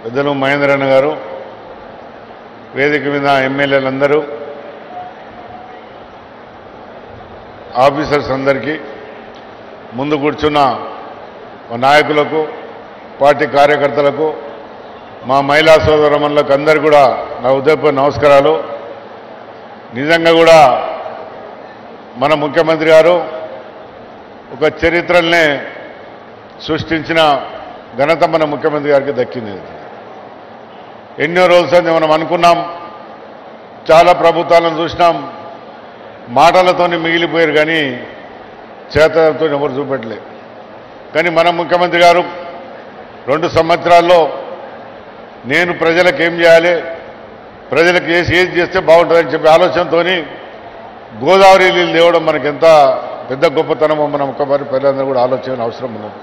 పెద్దలు మహేంద్రన్న గారు, వేదిక మీద ఎమ్మెల్యేలందరూ, ఆఫీసర్స్ అందరికీ, ముందు కూర్చున్న నాయకులకు, పార్టీ కార్యకర్తలకు, మా మహిళా సోదరమణులకు అందరూ కూడా నా ఉదయపూర్వ నమస్కారాలు. నిజంగా కూడా మన ముఖ్యమంత్రి గారు ఒక చరిత్రల్నే సృష్టించిన ఘనత మన ముఖ్యమంత్రి గారికి దక్కింది. ఎన్నో రోజులు మనం అనుకున్నాం, చాలా ప్రభుత్వాలను చూసినాం, మాటలతోనే మిగిలిపోయారు కానీ చేతలతో ఎవరు చూపెట్టలేదు. కానీ మన ముఖ్యమంత్రి గారు 2 సంవత్సరాల్లో నేను ప్రజలకు ఏం చేయాలి, ప్రజలకు ఏది చేస్తే బాగుంటుందని చెప్పి ఆలోచనతో గోదావరి నీళ్ళు తేవడం మనకి ఎంత పెద్ద గొప్పతనమో మనం ఒక్కసారి ప్రజలందరూ కూడా ఆలోచన అవసరం ఉన్నది.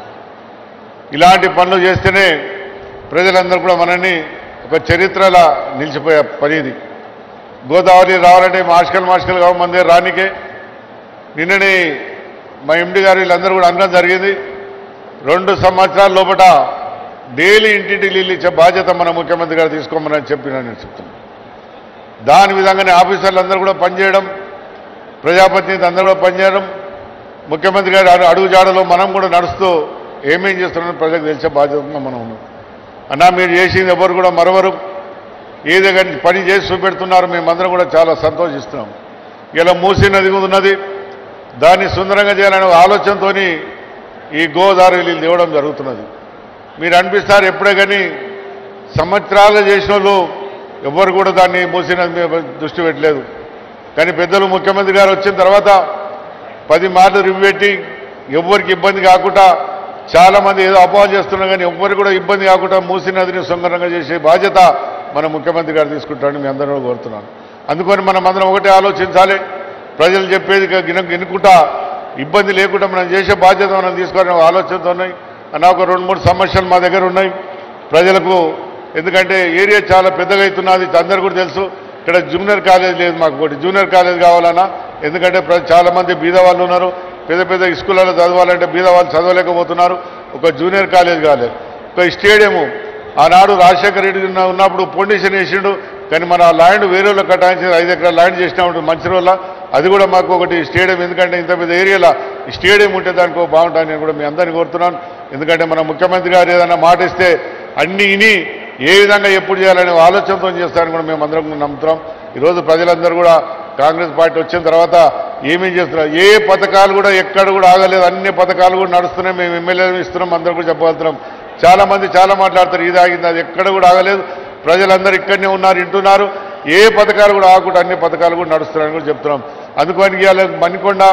ఇలాంటి పనులు చేస్తేనే ప్రజలందరూ కూడా మనల్ని ఒక చరిత్రలా నిలిచిపోయే పని ఇది. గోదావరి రావాలంటే మాస్కల్ కావు మన దగ్గర రానికే. నిన్ననే మా ఎండి గారు వీళ్ళందరూ కూడా అనడం జరిగింది, 2 సంవత్సరాల లోపల డైలీ ఇంటింటికి నీళ్ళు ఇచ్చే బాధ్యత మన ముఖ్యమంత్రి గారు తీసుకోమని చెప్పి నేను చెప్తున్నాను. దాని విధంగానే ఆఫీసర్లు అందరూ కూడా పనిచేయడం, ప్రజాప్రతినిధులు అందరూ కూడా పనిచేయడం, ముఖ్యమంత్రి గారు అడుగుజాడలో మనం కూడా నడుస్తూ ఏమేం చేస్తున్నారో ప్రజలకు తెలిసే బాధ్యత మనం ఉన్నాం. అన్నా మీరు చేసింది ఎవరు కూడా మరొకరు ఏదో కానీ పని చేసి చూపెడుతున్నారు. మేమందరం కూడా చాలా సంతోషిస్తున్నాం. ఇలా మూసీ నది ఉన్నది, దాన్ని సుందరంగా చేయాలనే ఆలోచనతో ఈ గోదావరి నీళ్ళు తేవడం జరుగుతున్నది. మీరు అనిపిస్తారు ఎప్పుడే కానీ సంవత్సరాలు చేసిన వాళ్ళు ఎవరు కూడా దాన్ని మూసీ నది మీద దృష్టి పెట్టలేదు. కానీ పెద్దలు ముఖ్యమంత్రి గారు వచ్చిన తర్వాత 10 మార్లు రివ్యూ పెట్టి ఎవరికి ఇబ్బంది కాకుండా, చాలామంది ఏదో అపోహ చేస్తున్నారు కానీ ఎవ్వరు కూడా ఇబ్బంది కాకుండా మూసీ నదిని సుందరంగా చేసే బాధ్యత మన ముఖ్యమంత్రి గారు తీసుకుంటారని మీ అందరూ కోరుతున్నాను. అందుకని మనం అందరం ఒకటే ఆలోచించాలి, ప్రజలు చెప్పేది వినుకుంటా ఇబ్బంది లేకుండా మనం చేసే బాధ్యత మనం తీసుకోవాలనే ఆలోచనతో ఉన్నాయి. నాకు 2-3 సమస్యలు మా దగ్గర ఉన్నాయి ప్రజలకు. ఎందుకంటే ఏరియా చాలా పెద్దగా అవుతున్నది, అందరూ కూడా తెలుసు. ఇక్కడ జూనియర్ కాలేజ్ లేదు, మాకు ఒకటి జూనియర్ కాలేజ్ కావాలన్నా. ఎందుకంటే చాలామంది బీద వాళ్ళు ఉన్నారు, పెద్ద స్కూళ్ళలో చదవాలంటే బీద వాళ్ళు చదవలేకపోతున్నారు. ఒక జూనియర్ కాలేజ్ కాలేదు, ఒక స్టేడియము. ఆనాడు రాజశేఖర రెడ్డి ఉన్నప్పుడు ఫౌండేషన్ వేసిండు, కానీ మన ఆ ల్యాండ్ వేరే వాళ్ళు కట్టాల్సి 5 ఎకరాల ల్యాండ్ చేసినప్పుడు మంచిర్యాల, అది కూడా మాకు ఒకటి స్టేడియం. ఎందుకంటే ఇంత పెద్ద ఏరియాలో ఈ స్టేడియం ఉంటే దానికి బాగుంటుందని నేను కూడా మీ అందరినీ కోరుతున్నాను. ఎందుకంటే మన ముఖ్యమంత్రి గారు ఏదైనా మాట ఇస్తే అన్ని ఇని ఏ విధంగా ఎప్పుడు చేయాలనే ఆలోచనతో చేస్తారని కూడా మేము అందరం నమ్ముతున్నాం. ఈరోజు ప్రజలందరూ కూడా కాంగ్రెస్ పార్టీ వచ్చిన తర్వాత ఏమేం చేస్తున్నారు, ఏ పథకాలు కూడా ఎక్కడ కూడా ఆగలేదు, అన్ని పథకాలు కూడా నడుస్తున్నాయి. మేము ఎమ్మెల్యేలు ఇస్తున్నాం, అందరూ కూడా చెప్పగలుగుతున్నాం. చాలామంది చాలా మాట్లాడతారు, ఇది ఆగింది, అది ఎక్కడ కూడా ఆగలేదు. ప్రజలందరూ ఇక్కడనే ఉన్నారు, వింటున్నారు. ఏ పథకాలు కూడా ఆగకుండా అన్ని పథకాలు కూడా నడుస్తున్నాయని కూడా చెప్తున్నాం. అందుకని ఇవాళ మణికొండ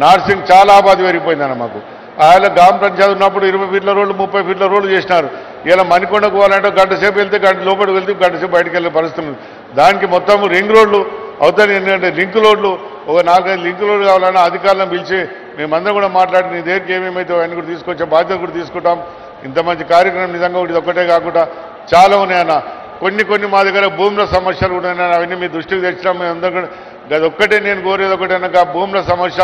నార్సింగ్ చాలా ఆబాది పెరిగిపోయిందన్న మాకు. ఆయన గ్రామ పంచాయతీ ఉన్నప్పుడు 20 ఫీట్ల రోడ్లు 30 ఫీట్ల రోడ్లు చేసినారు. ఇలా మణికొండకు పోవాలంటే గంట సేపు వెళ్తే గంట లోపలికి వెళ్తే గంట సేపు బయటకు వెళ్ళే పరిస్థితి. దానికి మొత్తం రింగ్ రోడ్లు అవుతాయి. ఏంటంటే లింక్ రోడ్లు, ఒక 4-5 లింక్ రోడ్లు కావాలన్నా అధికారులను పిలిచి మేమందరం కూడా మాట్లాడి నీ దగ్గరికి ఏమేమైతే అవన్నీ కూడా తీసుకొచ్చే బాధ్యత కూడా తీసుకుంటాం. ఇంత మంచి కార్యక్రమం నిజంగా ఇది ఒక్కటే కాకుండా చాలా ఉన్నాయన్న. కొన్ని మా దగ్గర భూముల సమస్యలు కూడా ఉన్నాయి, అవన్నీ మీ దృష్టికి తెచ్చినాం. మేము అందరం కూడా అది ఒక్కటే నేను కోరేది ఒకటే అనక, భూముల సమస్య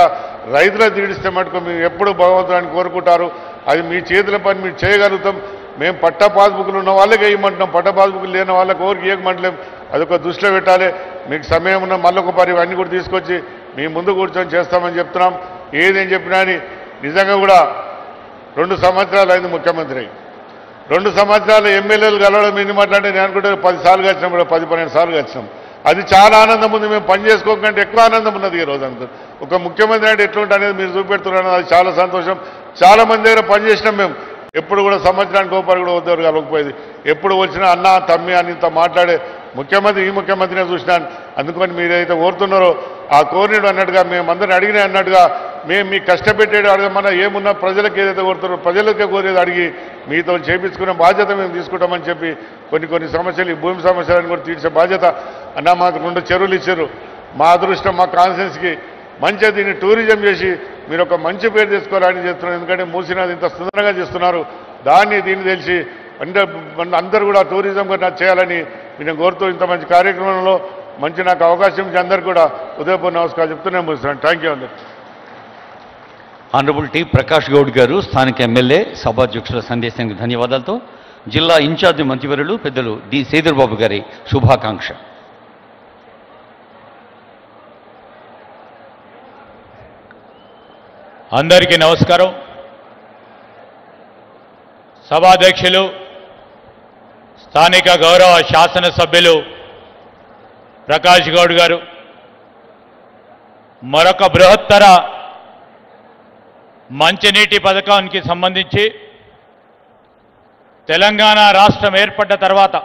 రైతులకు తీడిస్తే మటుకు మేము ఎప్పుడు భగవంతుని కోరుకుంటారు. అది మీ చేతుల పని మీరు చేయగలుగుతాం. మేము పట్ట పాస్బుక్లు ఉన్న వాళ్ళకే ఇవ్వమంటున్నాం, పట్ట పాస్బుక్లు లేని వాళ్ళకి ఎవరికి ఇవ్వమంటలేం. అదొక దృష్టిలో పెట్టాలి. మీకు సమయం ఉన్న మళ్ళొక పరి అన్నీ కూడా తీసుకొచ్చి మీ ముందు కూర్చొని చేస్తామని చెప్తున్నాం. ఏదేం చెప్పినా అని నిజంగా కూడా 2 సంవత్సరాలు అయింది ముఖ్యమంత్రి అయ్యి. 2 సంవత్సరాలు ఎమ్మెల్యేలు కలవడం ఎన్ని మాట్లాడితే నేను అనుకుంటే 10 సార్లు కలిసినాం, కూడా 10-12 సార్లు కలిసినాం. అది చాలా ఆనందం ఉంది. మేము పని చేసుకోకంటే ఎక్కువ ఆనందం ఉన్నది ఈ రోజు అంతా. ఒక ముఖ్యమంత్రి అంటే ఎట్లుంటే అనేది మీరు చూపెడుతున్నారు, అది చాలా సంతోషం. చాలా మంది దగ్గర పని చేసినాం మేము. ఎప్పుడు కూడా సంవత్సరానికి ఒకరు కూడా ఉద్యోగం కలగకపోయేది. ఎప్పుడు వచ్చినా అన్న తమ్మి అని ఇంత మాట్లాడే ముఖ్యమంత్రి ఈ ముఖ్యమంత్రినే చూసినాను. అందుకని మీరైతే కోరుతున్నారో ఆ కోరినడు అన్నట్టుగా మేమందరిని అడిగినా అన్నట్టుగా మేము మీ కష్టపెట్టేది అడగమన్నా ఏమున్నా ప్రజలకు ఏదైతే కోరుతారో ప్రజలకే కోరేది అడిగి మీతో చేపించుకునే బాధ్యత మేము తీసుకుంటామని చెప్పి కొన్ని సమస్యలు, ఈ భూమి సమస్యలను కూడా తీర్చే బాధ్యత. అన్న మాకు 2 చెరువులు ఇచ్చారు. మా అదృష్టం మా కాన్స్టిట్యున్సీకి మంచిగా దీన్ని టూరిజం చేసి మీరు ఒక మంచి పేరు తెచ్చుకోవాలని చెప్తున్నారు. ఎందుకంటే మూసీ నది ఇంత సుందరంగా చేస్తున్నారు, దీన్ని తెలిసి అంటే అందరూ కూడా టూరిజం కూడా చేయాలని నేను కోరుతూ ఇంత మంచి కార్యక్రమంలో మంచి నాకు అవకాశం ఇచ్చి అందరికీ కూడా ఉదయపూర్వ నమస్కారం చెప్తూనే ముగిస్తున్నాను. థ్యాంక్ యూ అండి. ఆనరబుల్ టీ ప్రకాష్ గౌడ్ గారు, స్థానిక ఎమ్మెల్యే, సభాధ్యక్షుల సందేశానికి ధన్యవాదాలతో జిల్లా ఇన్ఛార్జి మంత్రివర్యులు పెద్దలు డి శ్రీధర్ బాబు గారి శుభాకాంక్ష. అందరికీ నమస్కారం. సభాధ్యక్షులు, స్థానిక గౌరవ శాసనసభ్యులు ప్రకాష్ గౌడ్ గారు, మరొక బృహత్తర మంచినీటి పథకానికి సంబంధించి తెలంగాణ రాష్ట్రం ఏర్పడ్డ తర్వాత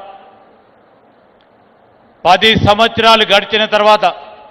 10 సంవత్సరాలు గడిచిన తర్వాత